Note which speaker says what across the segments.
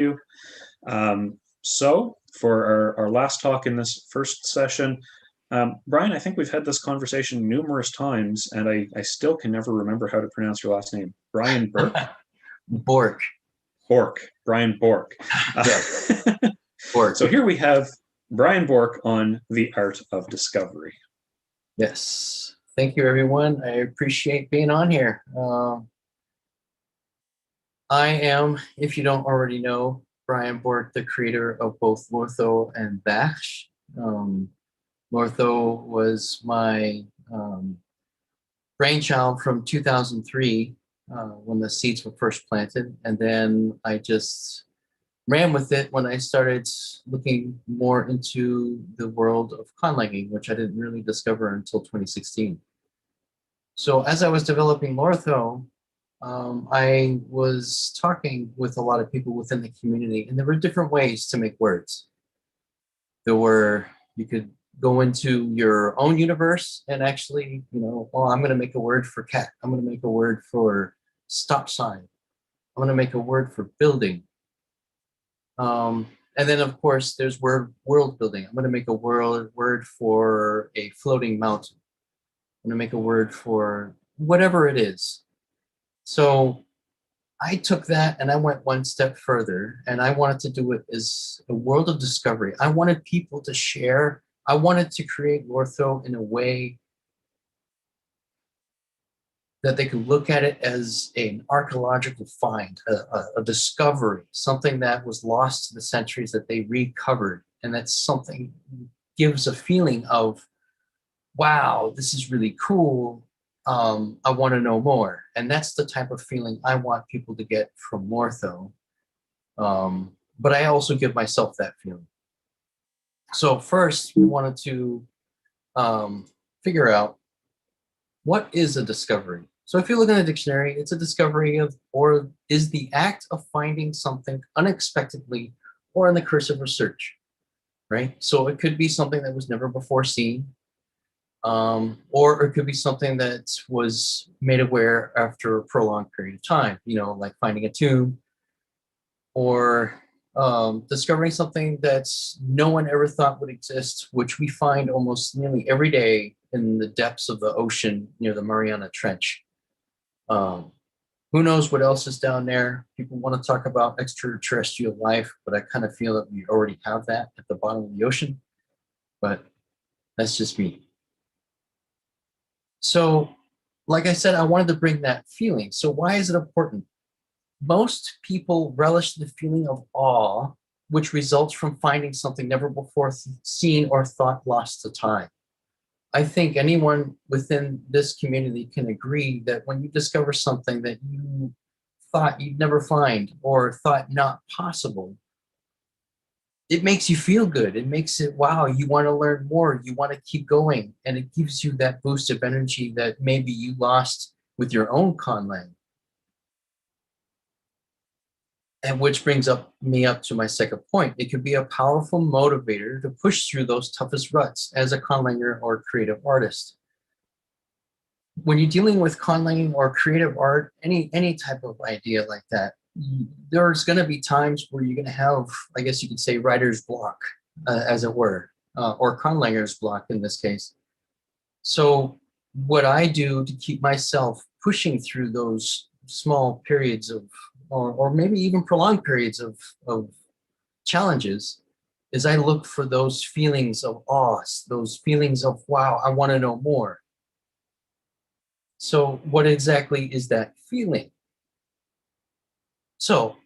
Speaker 1: you. So for our last talk in this first session, Brian, I think we've had this conversation numerous times, and I still can never remember how to pronounce your last name. Brian Burke?
Speaker 2: Bourque.
Speaker 1: Bourque. Brian Bourque.
Speaker 2: Yes. Bourque.
Speaker 1: So here we have Brian Bourque on the art of discovery.
Speaker 2: Yes. Thank you, everyone. I appreciate being on here. I am, if you don't already know, Brian Bourque, the creator of both Lortho and Dhakhsh. Lortho was my brainchild from 2003 when the seeds were first planted. And then I just ran with it when I started looking more into the world of conlanging, which I didn't really discover until 2016. So as I was developing Lortho, I was talking with a lot of people within the community, and there were different ways to make words. You could go into your own universe and actually, well, I'm going to make a word for cat. I'm going to make a word for stop sign. I'm going to make a word for building. And then, of course, there's world building. I'm going to make a word for a floating mountain. I'm going to make a word for whatever it is. So I took that and I went one step further, and I wanted to do it as a world of discovery. I wanted people to share. I wanted to create Lortho in a way that they could look at it as an archaeological find, a discovery, something that was lost to the centuries that they recovered. And that's something gives a feeling of, wow, this is really cool. I want to know more. And that's the type of feeling I want people to get from Lortho. But I also give myself that feeling. So first, we wanted to figure out what is a discovery. So if you look in a dictionary, it's a discovery of, or is the act of finding something unexpectedly or in the course of research, right? So it could be something that was never before seen, or it could be something that was made aware after a prolonged period of time, like finding a tomb, or discovering something that no one ever thought would exist, which we find almost nearly every day in the depths of the ocean near the Mariana Trench. Who knows what else is down there? People want to talk about extraterrestrial life, but I kind of feel that we already have that at the bottom of the ocean. But that's just me. So, like I said, I wanted to bring that feeling. So why is it important? Most people relish the feeling of awe, which results from finding something never before seen or thought lost to time. I think anyone within this community can agree that when you discover something that you thought you'd never find or thought not possible, it makes you feel good. It makes it, wow, you want to learn more. You want to keep going. And it gives you that boost of energy that maybe you lost with your own conlang. And which brings me up to my second point. It could be a powerful motivator to push through those toughest ruts as a conlanger or creative artist. When you're dealing with conlanging or creative art, any type of idea like that, there's going to be times where you're going to have, I guess you could say, writer's block, as it were, or conlanger's block in this case. So what I do to keep myself pushing through those small periods of, or maybe even prolonged periods of challenges, is I look for those feelings of awe, those feelings of, wow, I want to know more. So what exactly is that feeling? So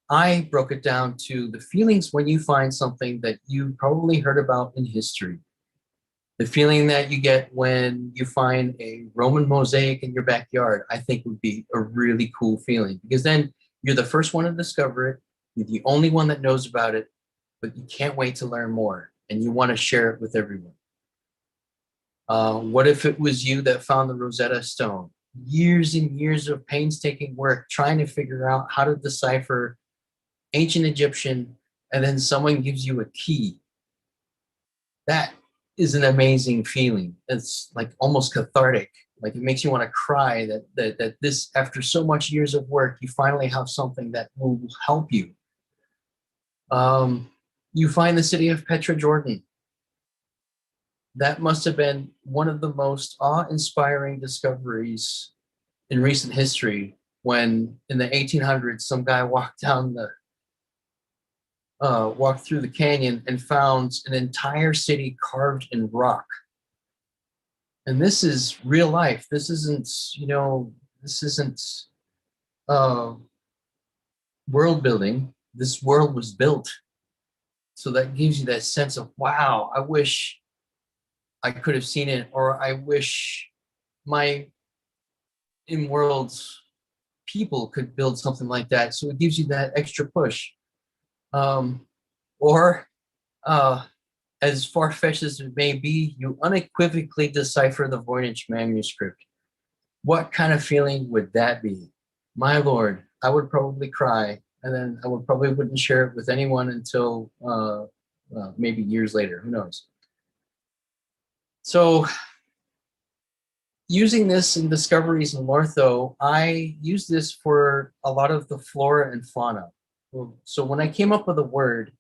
Speaker 2: I broke it down to the feelings when you find something that you probably heard about in history. The feeling that you get when you find a Roman mosaic in your backyard, I think would be a really cool feeling, because then you're the first one to discover it. You're the only one that knows about it, but you can't wait to learn more and you want to share it with everyone. What if it was you that found the Rosetta Stone? Years and years of painstaking work trying to figure out how to decipher ancient Egyptian, and then someone gives you a key. That is an amazing feeling. It's like almost cathartic. Like it makes you want to cry that this, after so much years of work, you finally have something that will help you. You find the city of Petra, Jordan. That must have been one of the most awe-inspiring discoveries in recent history when in the 1800s some guy walked through the canyon and found an entire city carved in rock. And this is real life. This isn't, this isn't world building. This world was built. So that gives you that sense of, wow, I wish I could have seen it, or I wish my in-world people could build something like that. So it gives you that extra push. Or as far-fetched as it may be, you unequivocally decipher the Voynich manuscript. What kind of feeling would that be? My Lord, I would probably cry, and then I would probably wouldn't share it with anyone until maybe years later, who knows? So using this in discoveries in Lortho, I use this for a lot of the flora and fauna. So when I came up with a word,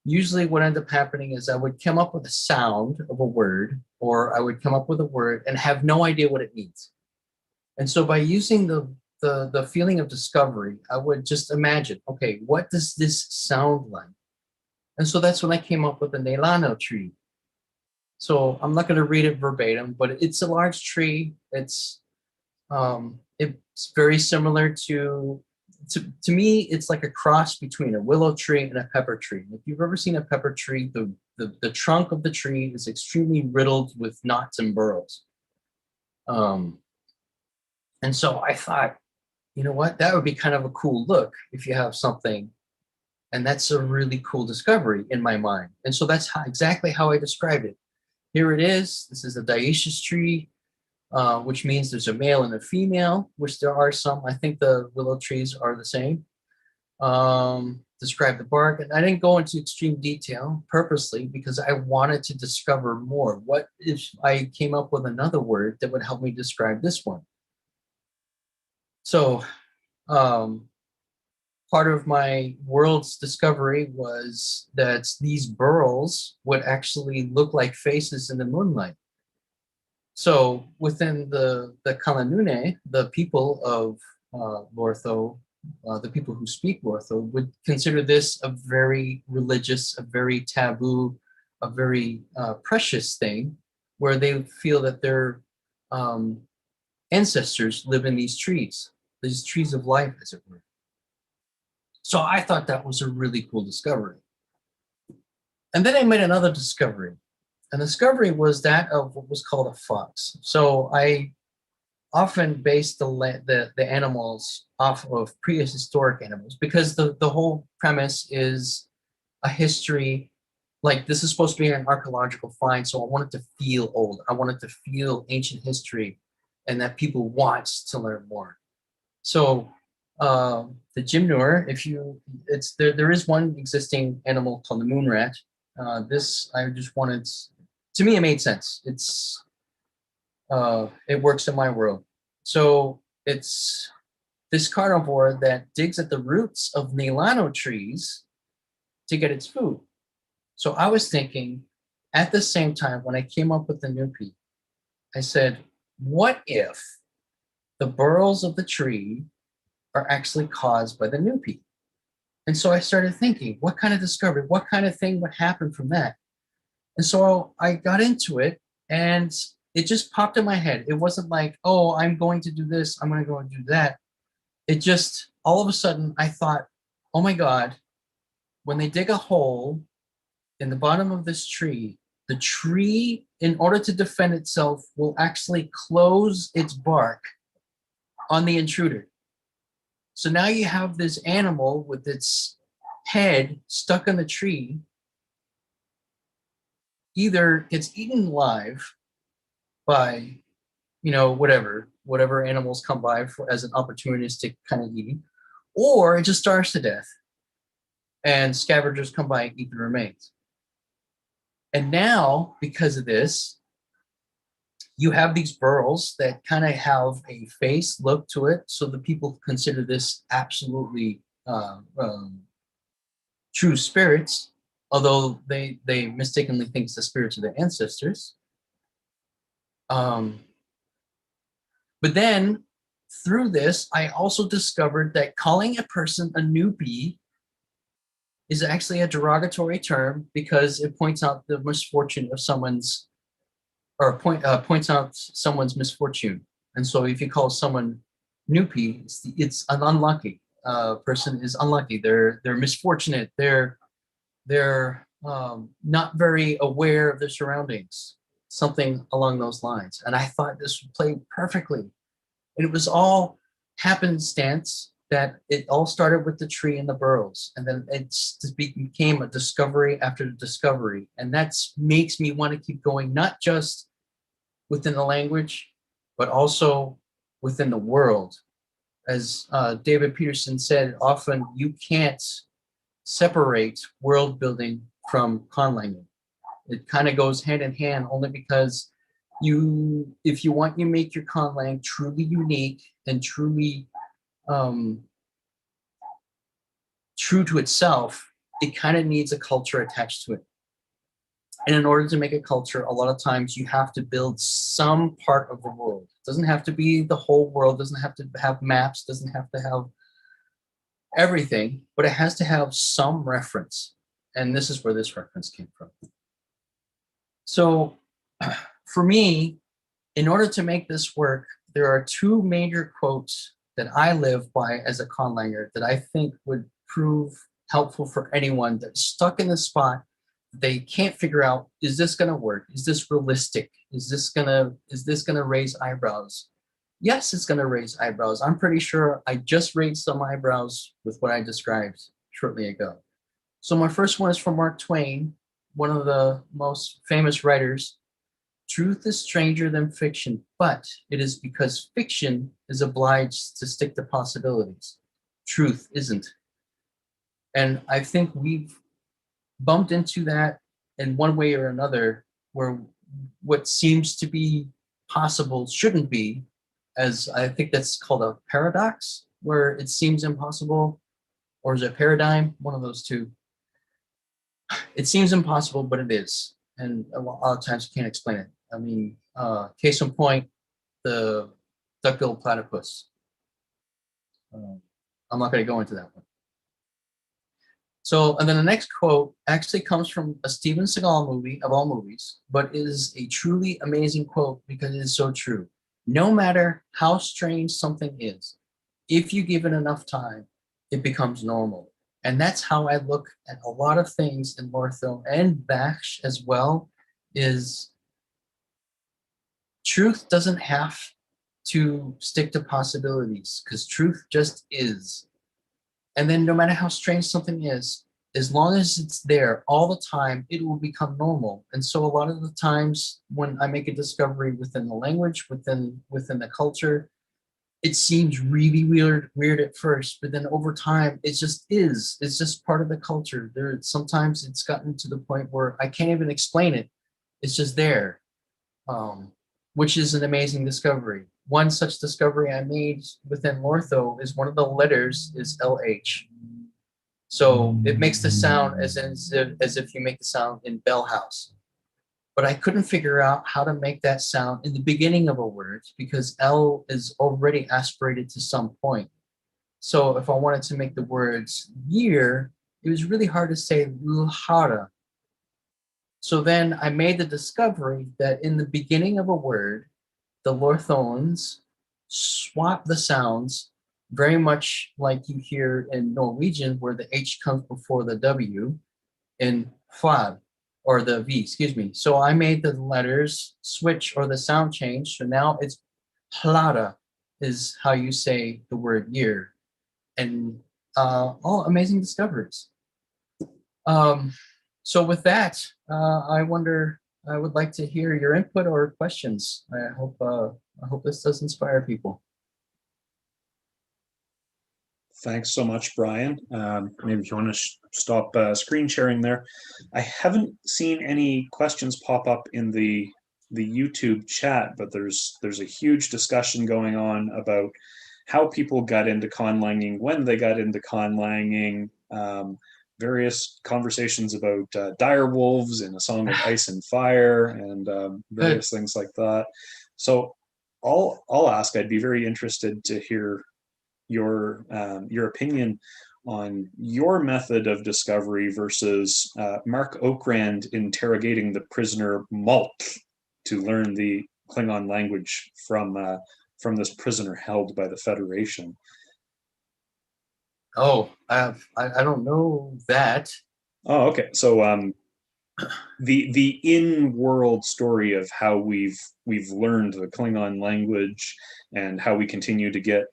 Speaker 2: usually what ended up happening is I would come up with a sound of a word, or I would come up with a word and have no idea what it means. And so by using the feeling of discovery, I would just imagine, okay, what does this sound like? And so that's when I came up with the Nelano tree. So I'm not going to read it verbatim, but it's a large tree. It's very similar to me, it's like a cross between a willow tree and a pepper tree. If you've ever seen a pepper tree, the trunk of the tree is extremely riddled with knots and burrows. And so I thought, you know what, that would be kind of a cool look if you have something. And that's a really cool discovery in my mind. And so that's exactly how I described it. Here it is. This is a dioecious tree, which means there's a male and a female, which there are some. I think the willow trees are the same. Describe the bark. And I didn't go into extreme detail purposely because I wanted to discover more. What if I came up with another word that would help me describe this one? So part of my world's discovery was that these burls would actually look like faces in the moonlight. So within the Kalanune, the people of Lortho, the people who speak Lortho, would consider this a very religious, a very taboo, a very precious thing, where they feel that their ancestors live in these trees of life, as it were. So I thought that was a really cool discovery. And then I made another discovery. And the discovery was that of what was called a fox. So I often base the animals off of prehistoric animals because the whole premise is a history. Like, this is supposed to be an archaeological find, so I want it to feel old. I want it to feel ancient history and that people want to learn more. So the gymnure, there is one existing animal called the moon rat. This, I just wanted, to me, it made sense. It works in my world. So it's this carnivore that digs at the roots of Nelano trees to get its food. So I was thinking, at the same time, when I came up with the nupi, I said, what if the burls of the tree are actually caused by the nupi? And so I started thinking, what kind of discovery, what kind of thing would happen from that? And so I got into it, and it just popped in my head. It wasn't like, oh, I'm going to do this, I'm going to go and do that. It just, all of a sudden, I thought, oh my God, when they dig a hole in the bottom of this tree, the tree, in order to defend itself, will actually close its bark on the intruder. So now you have this animal with its head stuck in the tree, either gets eaten alive by, whatever animals come by as an opportunistic kind of eating, or it just starves to death and scavengers come by and eat the remains. And now, because of this, you have these burls that kind of have a face look to it. So the people consider this absolutely true spirits, although they mistakenly think it's the spirits of their ancestors. But then through this, I also discovered that calling a person a newbie is actually a derogatory term because it points out the misfortune of someone's, or points out someone's misfortune. And so if you call someone newbie, it's an unlucky person is unlucky. They're misfortunate. They're not very aware of their surroundings, something along those lines. And I thought this would play perfectly. And it was all happenstance that it all started with the tree and the burrows. And then it became a discovery after discovery. And that makes me want to keep going, not just within the language, but also within the world. As David Peterson said, often you can't separate world building from conlanging. It kind of goes hand in hand, only because if you want to make your conlang truly unique and truly true to itself, it kind of needs a culture attached to it. And in order to make a culture, a lot of times you have to build some part of the world. It doesn't have to be the whole world, doesn't have to have maps, doesn't have to have everything, but it has to have some reference. And this is where this reference came from. So for me, in order to make this work, there are two major quotes that I live by as a conlanger that I think would prove helpful for anyone that's stuck in the spot. They can't figure out, is this going to work? Is this realistic? Is this going to raise eyebrows? Yes, it's going to raise eyebrows. I'm pretty sure I just raised some eyebrows with what I described shortly ago. So my first one is from Mark Twain, one of the most famous writers. Truth is stranger than fiction, but it is because fiction is obliged to stick to possibilities. Truth isn't. And I think we've bumped into that in one way or another, where what seems to be possible shouldn't be, as I think that's called a paradox, where it seems impossible, or is it a paradigm? One of those two. It seems impossible, but it is. And a lot of times you can't explain it. I mean, case in point, the duck-billed platypus. I'm not going to go into that one. So, and then the next quote actually comes from a Steven Seagal movie, of all movies, but is a truly amazing quote because it is so true. No matter how strange something is, if you give it enough time, it becomes normal. And that's how I look at a lot of things in Lortho and Dhakhsh as well, is truth doesn't have to stick to possibilities, because truth just is. And then no matter how strange something is, as long as it's there all the time, it will become normal. And so a lot of the times when I make a discovery within the language, within the culture, it seems really weird at first, but then over time, it just is. It's just part of the culture. Sometimes it's gotten to the point where I can't even explain it. It's just there, which is an amazing discovery. One such discovery I made within Lortho is one of the letters is LH. So it makes the sound as if you make the sound in bell house. But I couldn't figure out how to make that sound in the beginning of a word because L is already aspirated to some point. So if I wanted to make the words year, it was really hard to say Lhara. So then I made the discovery that in the beginning of a word, the Lorthoans swap the sounds very much like you hear in Norwegian, where the H comes before the W in Flad, or the V, excuse me. So I made the letters switch, or the sound change. So now it's Hlada is how you say the word year. And all amazing discoveries. So with that, I would like to hear your input or questions. I hope this does inspire people.
Speaker 1: Thanks so much, Brian. Maybe if you want to stop screen sharing there. I haven't seen any questions pop up in the YouTube chat, but there's a huge discussion going on about how people got into conlanging, when they got into conlanging. various conversations about dire wolves in A Song of Ice and Fire, and
Speaker 2: Good.
Speaker 1: various things like that. So I'll ask. I'd be very interested to hear your opinion on your method of discovery versus Mark Okrand interrogating the prisoner Malk to learn the Klingon language from this prisoner held by the Federation.
Speaker 2: Oh, I don't know that.
Speaker 1: Oh, okay. So the in-world story of how we've learned the Klingon language and how we continue to get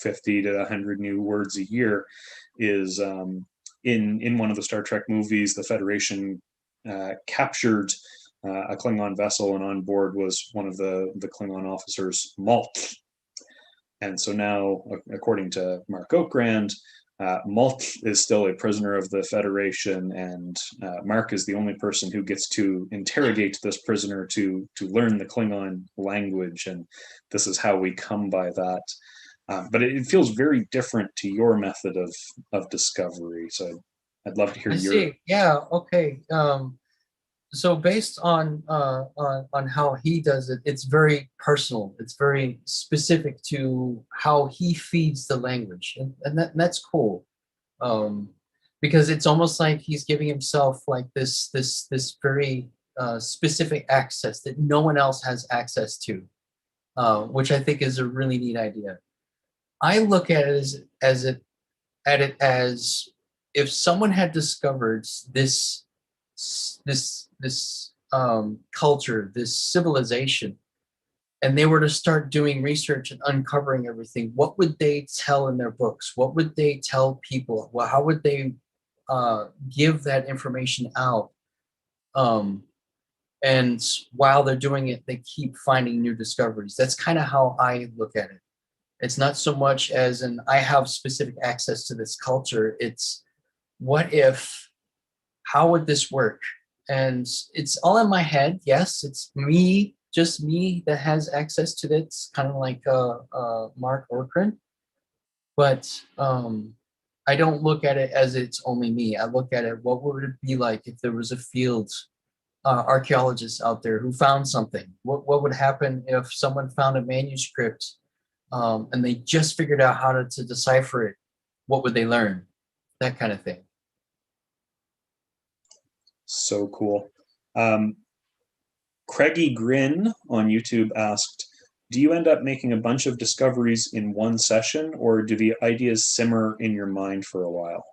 Speaker 1: 50 to 100 new words a year is in one of the Star Trek movies. The Federation captured a Klingon vessel, and on board was one of the Klingon officers, Malk. And so now, according to Mark Okrand, Malk is still a prisoner of the Federation, and Mark is the only person who gets to interrogate this prisoner to learn the Klingon language, and this is how we come by that. But it feels very different to your method of discovery. So I'd love to hear
Speaker 2: I
Speaker 1: your.
Speaker 2: see. Yeah. Okay. So based on how he does it, it's very personal. It's very specific to how he feeds the language, and that's cool. Um, because it's almost like he's giving himself like this very specific access that no one else has access to, which I think is a really neat idea. I look at it as if someone had discovered this culture, this civilization, and they were to start doing research and uncovering everything, what would they tell in their books? What would they tell people? Well, how would they give that information out? Um, and while they're doing it, they keep finding new discoveries. That's kind of how I look at it. It's not so much as an I have specific access to this culture. It's what if, how would this work? And it's all in my head. Yes, it's me, just me that has access to it. It's kind of like Mark Orkran. But I don't look at it as it's only me. I look at it, what would it be like if there was a field archaeologist out there who found something? What would happen if someone found a manuscript and they just figured out how to decipher it? What would they learn? That kind of thing.
Speaker 1: So cool. Craigie Grin on YouTube asked, do you end up making a bunch of discoveries in one session, or do the ideas simmer in your mind for a while?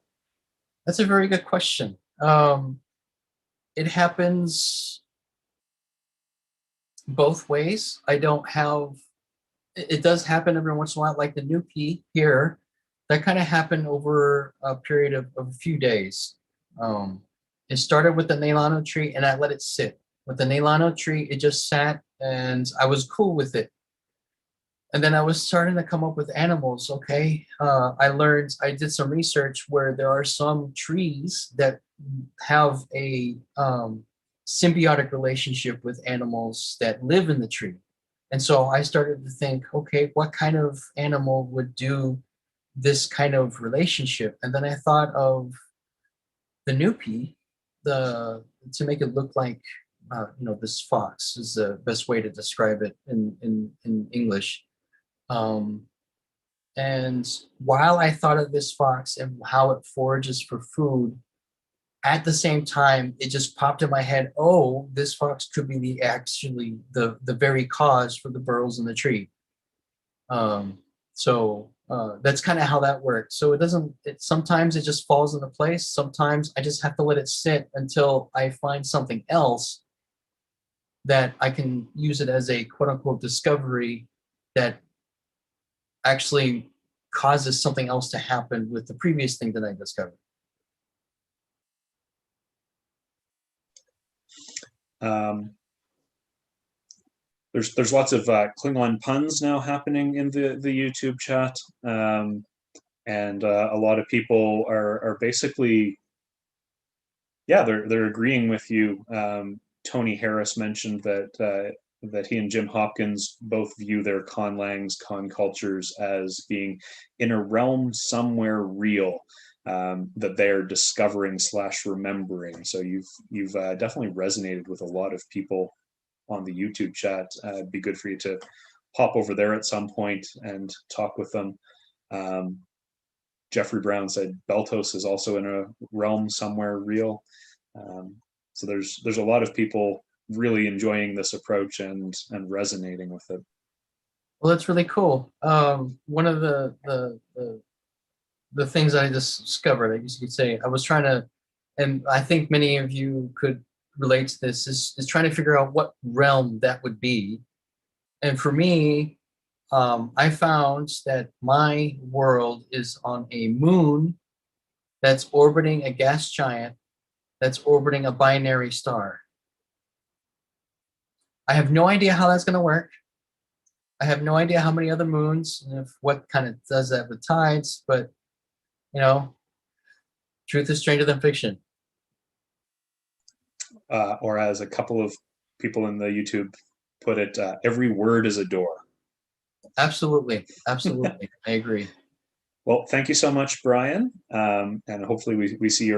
Speaker 2: That's a very good question. It happens both ways. I don't have, it does happen every once in a while, like the new P here. That kind of happened over a period of a few days. It started with the Nalano tree, and I let it sit. With the Nalano tree, it just sat, and I was cool with it. And then I was starting to come up with animals. Okay, I did some research where there are some trees that have a symbiotic relationship with animals that live in the tree. And so I started to think, okay, what kind of animal would do this kind of relationship? And then I thought of the Nupi, to make it look like this fox is the best way to describe it in English. And while I thought of this fox and how it forages for food, at the same time, it just popped in my head, oh, this fox could be the very cause for the burrows in the tree. So that's kind of how that works. So sometimes it just falls into place. Sometimes I just have to let it sit until I find something else that I can use it as a quote unquote discovery that actually causes something else to happen with the previous thing that I discovered.
Speaker 1: There's lots of Klingon puns now happening in the YouTube chat, and a lot of people are basically, yeah, they're agreeing with you. Tony Harris mentioned that he and Jim Hopkins both view their conlangs, con cultures as being in a realm somewhere real. that they're discovering / remembering. So you've definitely resonated with a lot of people on the YouTube chat. It'd be good for you to pop over there at some point and talk with them. Jeffrey Brown said Beltos is also in a realm somewhere real. So there's a lot of people really enjoying this approach and resonating with it.
Speaker 2: Well, that's really cool. One of the things I discovered, I guess you could say, I was trying to, and I think many of you could relate to this, is trying to figure out what realm that would be. And for me, I found that my world is on a moon that's orbiting a gas giant that's orbiting a binary star. I have no idea how that's going to work. I have no idea how many other moons and if what kind of does that with tides, but you know, truth is stranger than fiction.
Speaker 1: Or as a couple of people in the YouTube put it, every word is a door.
Speaker 2: Absolutely. Absolutely. I agree.
Speaker 1: Well, thank you so much, Brian. And hopefully we see you